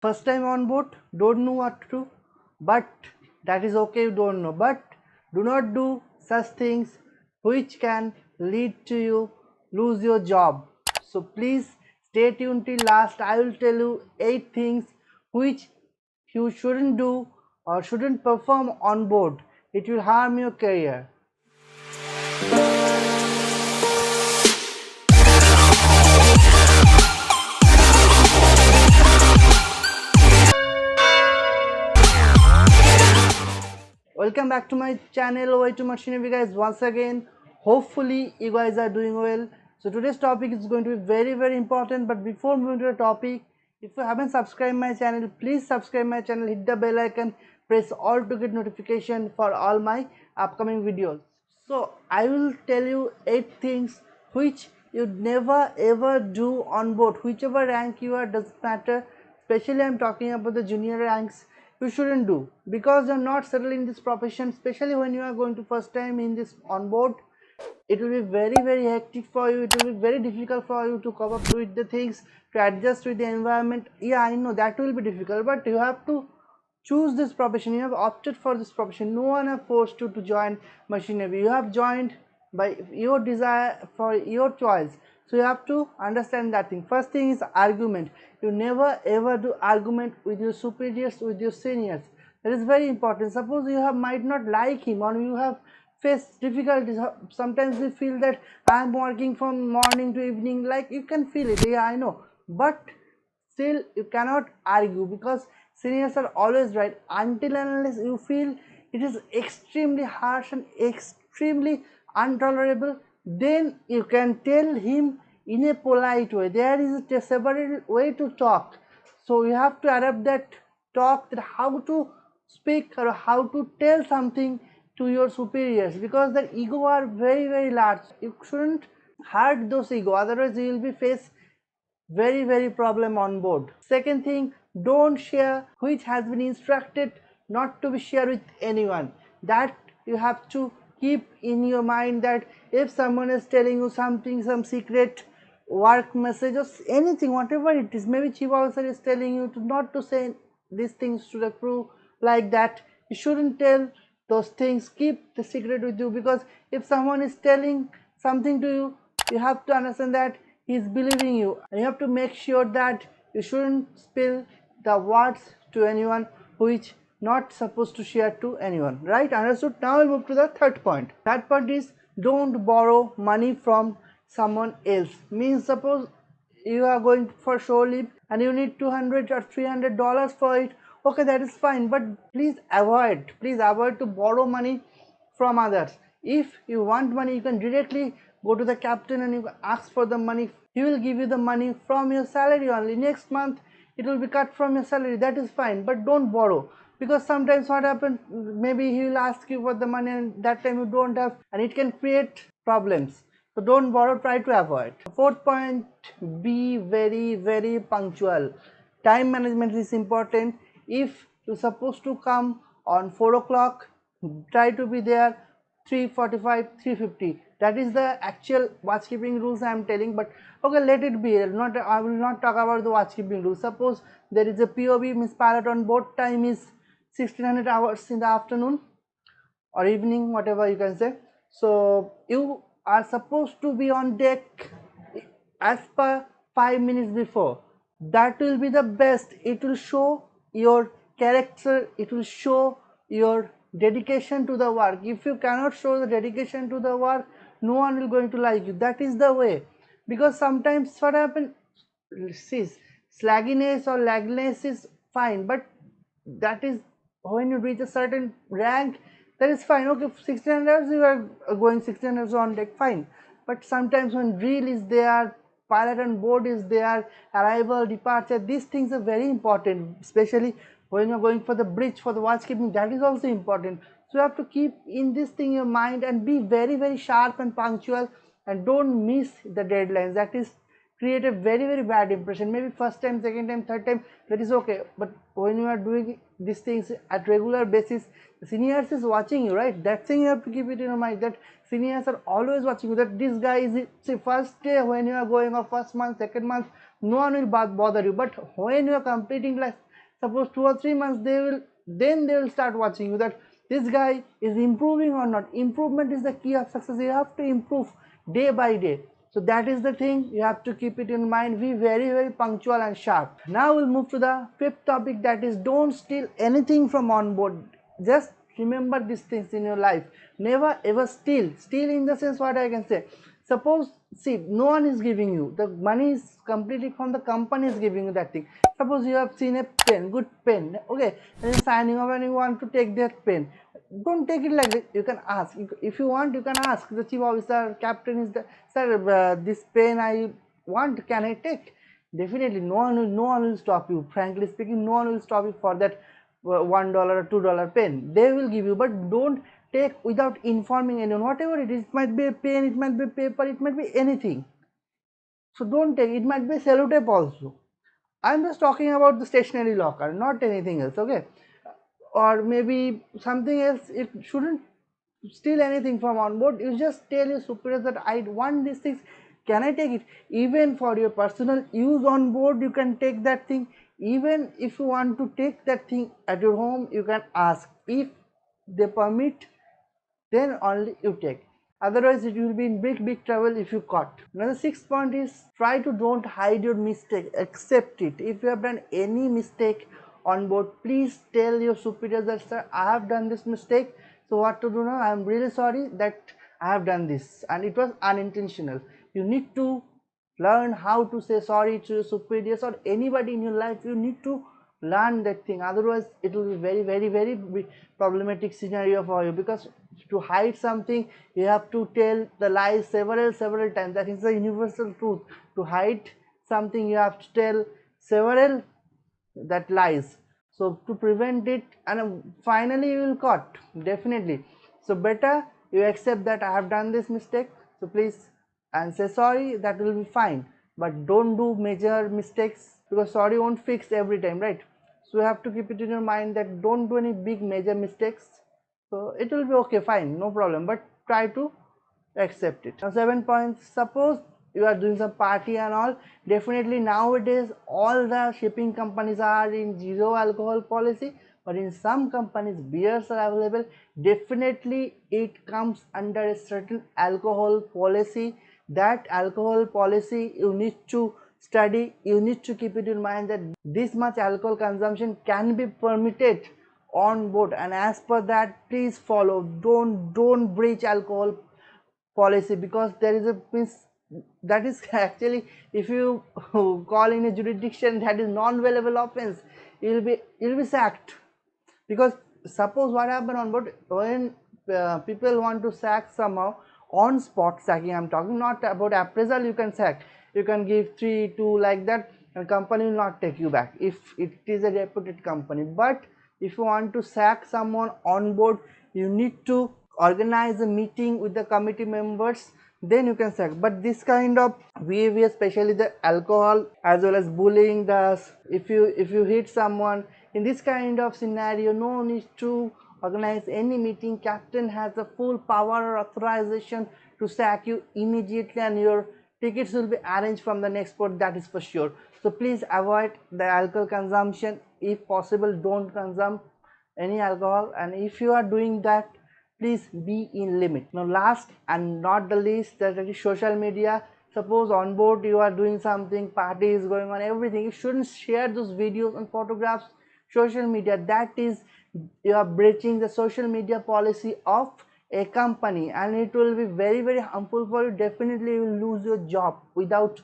first time on board, don't know what to do, but that is okay, you don't know, but do not do such things which can lead to you lose your job. So please stay tuned till last. I will tell you 8 things which you shouldn't do or shouldn't perform on board. It will harm your career. Welcome back to my channel, way to Machinery guys. Once again, hopefully you guys are doing well. So today's topic is going to be very important, but before moving to the topic, if you haven't subscribed my channel, please subscribe my channel, hit the bell icon, press all to get notification for all my upcoming videos. So I will tell you 8 things which you never ever do on board, whichever rank you are, doesn't matter. Especially I'm talking about the junior ranks. You shouldn't do, because you're not settled in this profession, especially when you are going to first time in this on board. It will be very hectic for you. It will be very difficult for you to cope up with the things, to adjust with the environment. Yeah, I know that will be difficult, but you have to choose this profession. You have opted for this profession. No one have forced you to join machinery. You have joined by your desire, for your choice. So you have to understand that thing. First thing is argument. You never ever do argument with your superiors, with your seniors. That is very important. Suppose you have might not like him, or you have faced difficulties. Sometimes we feel that I am working from morning to evening, like you can feel it. Yeah, I know, but still you cannot argue, because seniors are always right. Until and unless you feel it is extremely harsh and extremely intolerable, then you can tell him in a polite way. There is a separate way to talk. So you have to adapt that talk, that how to speak or how to tell something to your superiors, because their ego are very large. You shouldn't hurt those ego, otherwise you will be face very problem on board. Second thing, don't share which has been instructed not to be shared with anyone. That you have to keep in your mind, that if someone is telling you something, some secret work message or anything, whatever it is, maybe chief officer is telling you to not to say these things to the crew, like that you shouldn't tell those things. Keep the secret with you, because if someone is telling something to you, you have to understand that he is believing you, and you have to make sure that you shouldn't spill the words to anyone which not supposed to share to anyone. Right? Understood? Now we'll move to the third point. Third point is, don't borrow money from someone else. Means, suppose you are going for shore leave and you need 200 or $300 for it. Okay, that is fine, but please avoid to borrow money from others. If you want money, you can directly go to the captain and you can ask for the money. He will give you the money from your salary only. Next month it will be cut from your salary. That is fine, but don't borrow, because sometimes what happens, maybe he will ask you for the money and that time you don't have, and it can create problems. So don't borrow, try to avoid. Fourth point, be very punctual. Time management is important. If you're supposed to come on 4 o'clock, try to be there 3:45, 3:50. That is the actual watchkeeping rules I am telling. But okay, let it be. Not, I will not talk about the watchkeeping rules. Suppose there is a POB, means pilot on board time is 1600 hours in the afternoon or evening, whatever you can say. So you are supposed to be on deck as per 5 minutes before. That will be the best. It will show your character, it will show your dedication to the work. If you cannot show the dedication to the work, no one will going to like you. That is the way. Because sometimes what happens, see, slagginess or lagness is fine, but that is when you reach a certain rank, that is fine. Okay, 16 hours you are going 16 hours on deck, fine. But sometimes when drill is there, pilot on board is there, arrival, departure, these things are very important, especially when you're going for the bridge, for the watchkeeping, that is also important. So you have to keep in this thing in your mind and be very sharp and punctual, and don't miss the deadlines. That is create a very bad impression. Maybe first time, second time, third time, that is okay, but when you are doing these things at regular basis, the seniors is watching you, right? That thing you have to keep it in your mind, that seniors are always watching you, that this guy is, see, first day when you are going, or first month, second month, no one will bother you, but when you are completing like suppose 2 or 3 months, they will start watching you that this guy is improving or not. Improvement is the key of success. You have to improve day by day. So that is the thing, you have to keep it in mind. Be very, very punctual and sharp. Now we'll move to the fifth topic, that is don't steal anything from on board. Just remember these things in your life. Never ever steal in the sense, what I can say, suppose, see, no one is giving you the money, is completely from the company is giving you that thing. Suppose you have seen a pen, good pen, okay, and you're signing up and you want to take that pen. Don't take it like this. You can ask, if you want, you can ask the chief officer, captain is the sir, this pen I want, can I take? Definitely no one will stop you. Frankly speaking, no one will stop you for that $1 or $2 pen. They will give you, but don't take without informing anyone. Whatever it is, it might be a pen, it might be paper, it might be anything. So don't take, it might be sellotape also. I'm just talking about the stationery locker, not anything else, okay? Or maybe something else. It shouldn't steal anything from on board. You just tell your superiors that I want these things, can I take it? Even for your personal use on board, you can take that thing. Even if you want to take that thing at your home, you can ask. If they permit, then only you take. Otherwise it will be in big trouble if you caught. Now the sixth point is, try to don't hide your mistake, accept it. If you have done any mistake on board, please tell your superiors that sir, I have done this mistake, so what to do now, I am really sorry that I have done this and it was unintentional. You need to learn how to say sorry to your superiors or anybody in your life. You need to learn that thing, otherwise it will be very problematic scenario for you, because to hide something you have to tell the lies several times. That is the universal truth. To hide something you have to tell several that lies, so to prevent it, and finally you will caught, definitely. So better you accept that I have done this mistake, so please, and say sorry, that will be fine. But don't do major mistakes, because sorry won't fix every time, right? So you have to keep it in your mind that don't do any big major mistakes. So it will be okay, fine, no problem, but try to accept it. Now 7 points, suppose you are doing some party and all, definitely nowadays all the shipping companies are in zero alcohol policy, but in some companies beers are available. Definitely it comes under a certain alcohol policy. That alcohol policy you need to study, you need to keep it in mind that this much alcohol consumption can be permitted on board, and as per that please follow. Don't breach alcohol policy, because there is a means that is actually, if you call in a jurisdiction that is non-bailable offense, you'll be sacked. Because suppose what happened on board, when people want to sack somehow, on spot sacking I'm talking, not about appraisal, you can sack, you can give 3 2 like that, and company will not take you back if it is a reputed company. But if you want to sack someone on board, you need to organize a meeting with the committee members, then you can sack. But this kind of behavior, especially the alcohol as well as bullying, the if you hit someone in this kind of scenario, no need to organize any meeting. Captain has the full power or authorization to sack you immediately, and your tickets will be arranged from the next port, that is for sure. So please avoid the alcohol consumption. If possible, don't consume any alcohol, and if you are doing that, please be in limit. Now last and not the least, that is social media. Suppose on board you are doing something, party is going on, everything, you shouldn't share those videos and photographs social media. That is, you are breaching the social media policy of a company, and it will be very harmful for you. Definitely you will lose your job without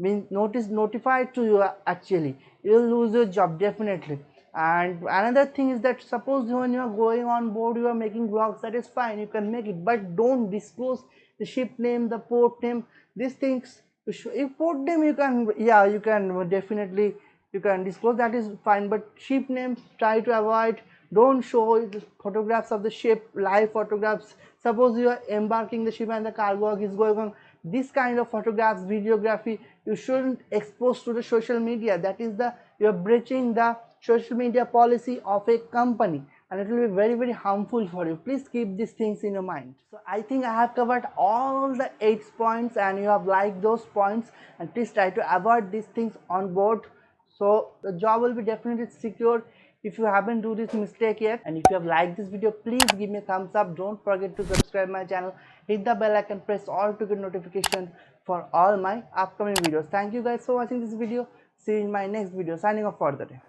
being notified to you. Actually you will lose your job, definitely. And another thing is that, suppose when you are going on board, you are making vlogs, that is fine, you can make it, but don't disclose the ship name, the port name, these things. If port name you can, yeah, you can definitely, you can disclose, that is fine, but ship names try to avoid. Don't show the photographs of the ship, live photographs. Suppose you are embarking the ship and the cargo is going on, this kind of photographs, videography, you shouldn't expose to the social media. That is the, you are breaching the social media policy of a company, and it will be very harmful for you. Please keep these things in your mind. So I think I have covered all the 8 points, and you have liked those points, and please try to avoid these things on board. So the job will be definitely secure if you haven't do this mistake yet. And if you have liked this video, please give me a thumbs up. Don't forget to subscribe my channel, hit the bell icon, press all to get notification for all my upcoming videos. Thank you guys for watching this video. See you in my next video. Signing off for the day.